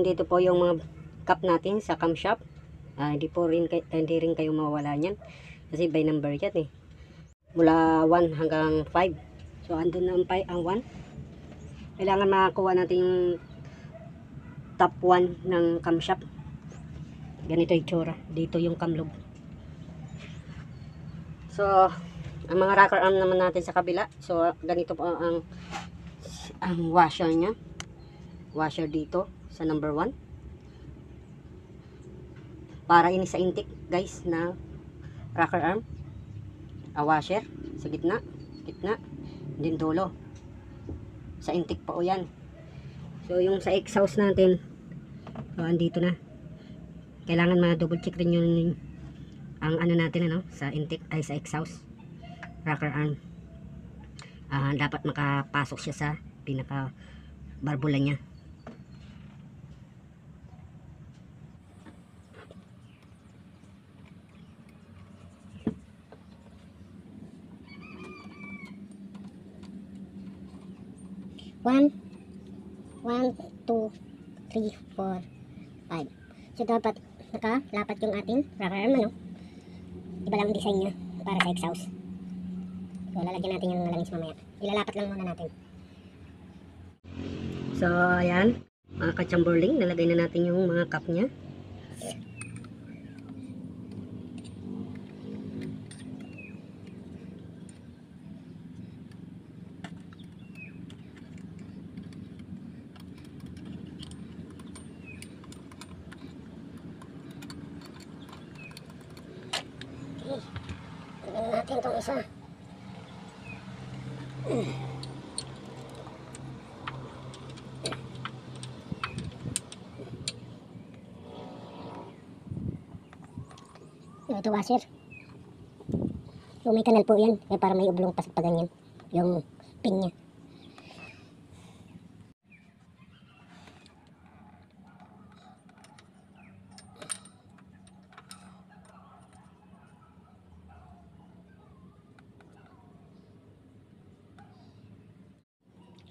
andito po yung mga cup natin sa cam shop. Hindi rin kayo mawala niyan. Kasi by number yan eh. Mula 1 hanggang 5. So andun na ang 1. Kailangan makakuha natin yung top 1 ng cam shop. Ganito yung tsura. Dito yung cam loob. So ang mga rocker arm naman natin sa kabila. So ganito po ang washer nya. Washer dito sa number 1. Para ini sa intake guys na rocker arm. A washer sa gitna, din dulo. Sa intake pa o yan. So yung sa exhaust natin, so andito na. Kailangan ma-double check rin yung ang ano natin ano sa intake ay sa exhaust rocker arm. Dapat makapasok siya sa pinaka barbula niya. One, 2, 3, 4, 5. So dapat nakalapat yung ating rocker arm ano. Iba lang ang design niya para sa exhaust. So lalagyan natin yung langis mamaya. Ilalapat lang muna natin. So ayan, mga kachamberling, nalagay na natin yung mga cup niya. Tignan natin itong isa. Ito washer. So may kanal po yan. Kaya para may ublong pasok pa ganyan. Yung pin niya.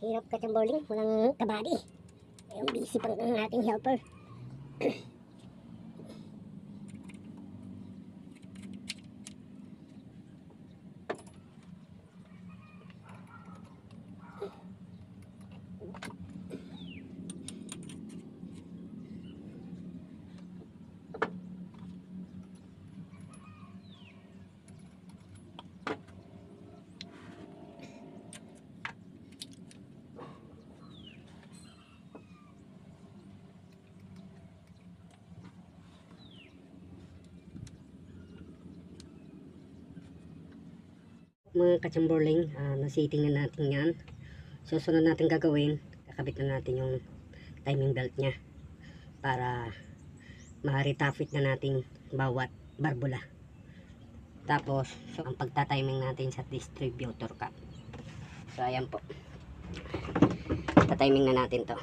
Hirap kachamberling, walang kabady. Yung busy pang ang ating helper. Mga kachamberling, nasiting na natin yan. So sunod natin gagawin, kakabit na natin yung timing belt nya para ma-retafit na natin bawat barbula. Tapos so ang pagtatiming natin sa distributor cap. So ayan po, tatiming na natin to.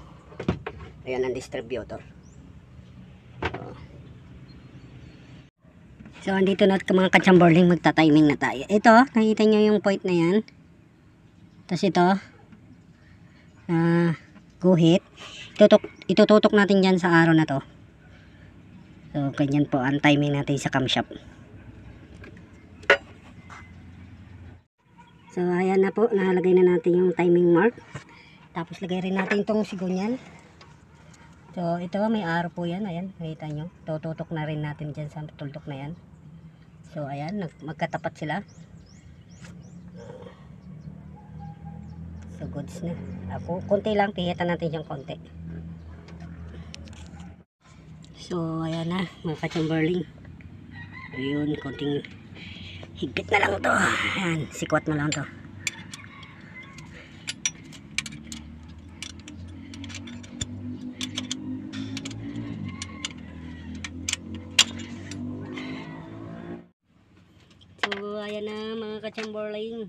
Ayan ang distributor. So andito na mga kachamberling, magta-timing na tayo. Ito, nakita nyo yung point na yan. Tapos ito, guhit. Itututok natin dyan sa araw na to. So ganyan po ang timing natin sa cam shop. So ayan na po, nalagay na natin yung timing mark. Tapos lagay rin natin itong sigonyan. So ito may araw po yan, ayan, nakita nyo. Tututok na rin natin dyan sa tuldok na yan. So ayan, magkatapat sila. So goods na. Konti lang, pihitan natin yung konti. So ayan na mga kachamberling. Ayun, konting higpit na lang to. Ayan, sikwat na lang to. So ayan na mga kachamberling,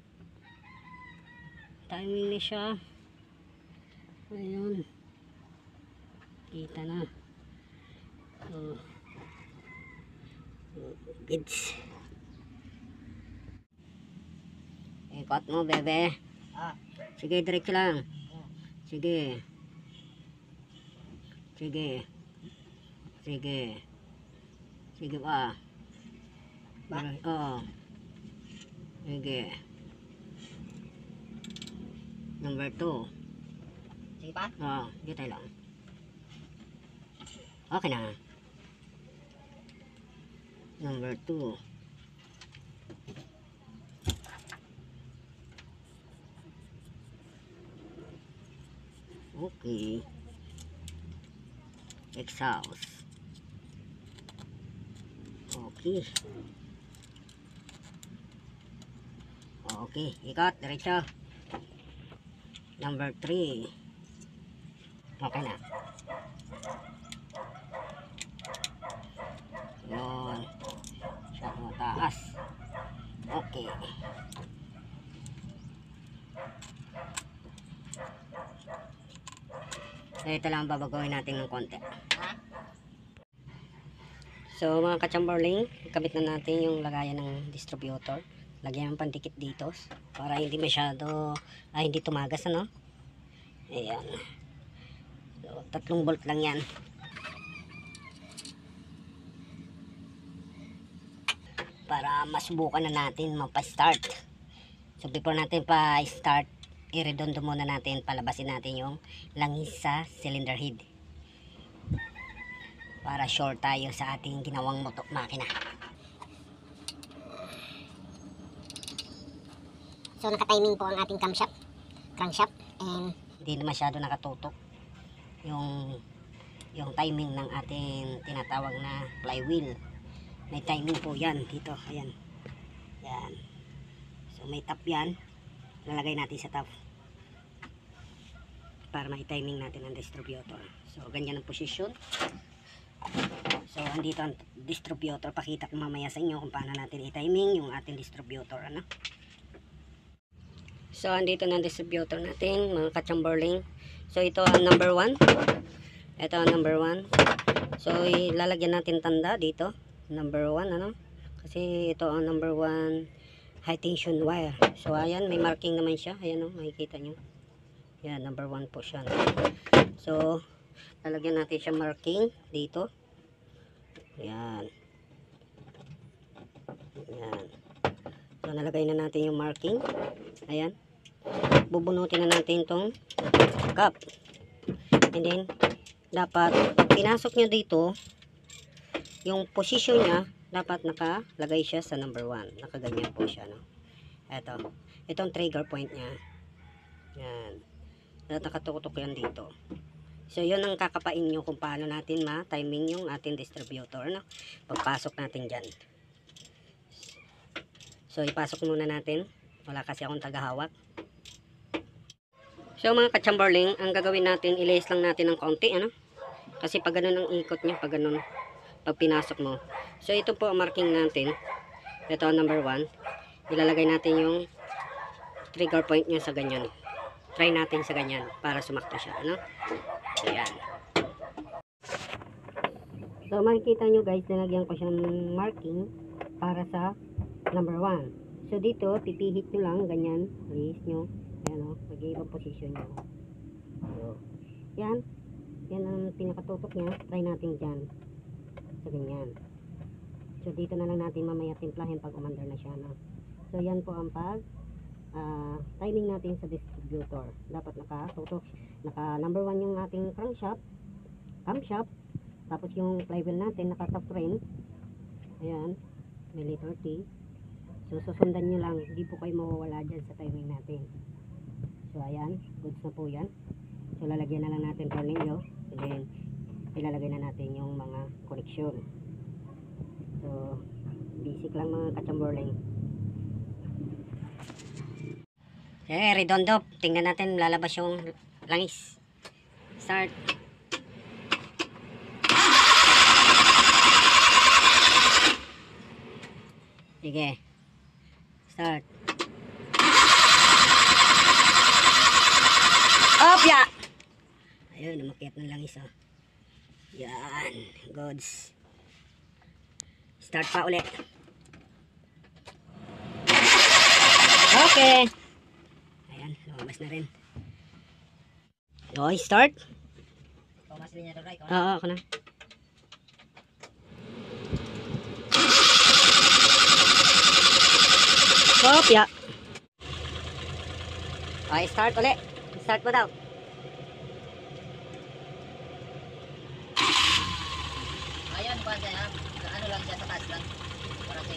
timing na siya. Ayun, kita na. So goods. Ikot mo bebe. Sige, diretso lang. Sige. Sige. Sige. Sige pa. Oo. Sige. Number 2. Sige pa. Oo, dito lang. Okay na. Number 2. Okay. Exhaust. Okay. Okay, ikot, diretso. Number 3. Okay na. Yun. Siya mataas. Okay. So, ito lang babagawin natin ng konti. So, mga kachamberling, kabit na natin yung lagayan ng distributor. Lagyan ng pandikit dito para hindi masyado, hindi tumagas, ano? Ayan. So, 3 bolt lang yan. Para masubukan na natin mapa-start. So, before natin pa-start, i-redondo muna natin, palabasin natin yung langis sa cylinder head. Para sure tayo sa ating ginawang makina. So naka-timing po ang ating crankshaft and Hindi na masyado nakatutok yung timing ng ating tinatawag na flywheel. May timing po yan dito, ayan. Yan. So may tap yan. Lalagay natin sa tap para mai-timing natin ang distributor. So ganyan ang posisyon. So andito ang distributor, pakita ko mamaya sa inyo kung paano natin i-timing yung ating distributor, ano. So andito na ang distributor natin, mga kachamberling. So ito ang number 1. Ito ang number 1. So ilalagyan natin tanda dito, number 1, ano, kasi ito ang number 1 high tension wire. So ayan, may marking naman siya, ayan, oh, makikita nyo. Yan, number 1 po siya. So lalagyan natin siya marking dito. Yan. Yan. So nalagay na natin yung marking. Ayan. Bubunutin na natin tong cup. And then dapat pag pinasok nyo dito, yung position niya dapat nakalagay siya sa number 1. Nakaganyan po siya, no. Ito. Itong trigger point niya. Yan. Dapat nakatutok yan dito. So, yun ang kakapain nyo kung paano natin ma-timing yung ating distributor, no? Pagpasok natin dyan. So, ipasok muna natin. Wala kasi akong tagahawak. So, mga kachamberling, ang gagawin natin, ilays lang natin ng kaunti, ano? Kasi pag ganun ang ikot niya, pag ganun, pag pinasok mo. So, ito po ang marking natin. Ito ang number 1. Ilalagay natin yung trigger point niya sa ganyan. Try natin sa ganyan para sumakto siya, ano? Ayan. So makikita nyo guys, nilagyan ko siyang marking para sa number 1. So dito, pipihit nyo lang, ganyan, release nyo. Ayan o, mag-iibang position nyo. So, yan. Yan ang pinakatutok niya. Try natin dyan. So ganyan. So dito na lang natin mamaya timplahin pag umandar na siya, no? So yan po ang timing natin sa distributor. Dapat nakatutok, naka number 1 yung ating crankshaft, camshaft, tapos yung flywheel natin naka-top frame. Ayan, may letter T. So susundan nyo lang, hindi po kayo mawawala dyan sa timing natin. So ayan, goods na po yan. So lalagyan na lang natin tornilyo, and then ilalagay na natin yung mga connection. So basic lang mga kachamberling. Redondo. Tingnan natin, lalabas yung langis. Start. Sige. Start. Opya! Ayun, umakyat ng langis, oh. Yan. Goods. Start pa ulit. Okay. Lumabas na rin. Okay, start. masilin niya doon, Ray. Oo, ako na. Kopya. Ay, start ulit. Start mo daw. Ayun, kung ano lang siya sa taas lang. Para sa